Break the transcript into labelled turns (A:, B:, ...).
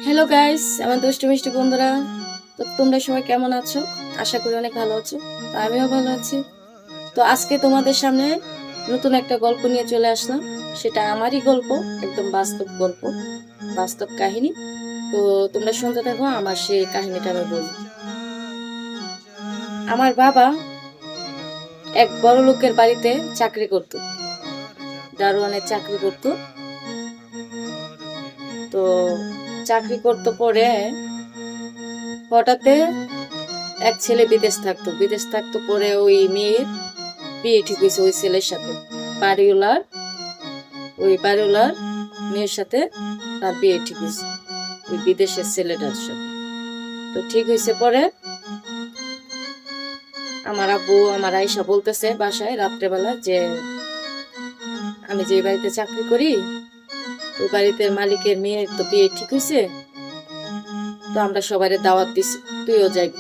A: Hello guys, আমার দুষ্টু মিষ্টি বন্ধুরা। তো তোমরা সবাই কেমন আছো? আশা করি অনেক ভালো আছো। তো আমিও ভালো আছি। তো আজকে তোমাদের সামনে নতুন একটা গল্প নিয়ে চলে আসলাম। সেটা আমারই গল্প, একদম বাস্তব গল্প, বাস্তব কাহিনী। তো তোমরা শুনতে থাকো, আমার সেই কাহিনীটা আমি বলি। আমার বাবা এক বড় লোকের বাড়িতে চাকরি করত, দারোয়ানের চাকরি করত। তো চাকরি করতে পরে হঠাৎ এক ছেলে বিদেশ থাকতো পরে ওই মেয়ের বিয়ে ঠিক হয়েছে ওই ছেলের সাথে। বাড়িওয়ালার বাড়িওয়ালার মেয়ের সাথে তার বিয়ে ঠিক হয়েছে ওই বিদেশের ছেলেটার সাথে। তো ঠিক হয়েছে পরে আমার আব্বু আমার আয়সা বলতেছে বাসায় রাত্রেবেলা যে আমি যে বাড়িতে চাকরি করি ওই বাড়িতে মালিকের মেয়ের তো বিয়ে ঠিক হয়েছে, তো আমরা সবাই দাওয়াত দিছি, তুইও যাইবি।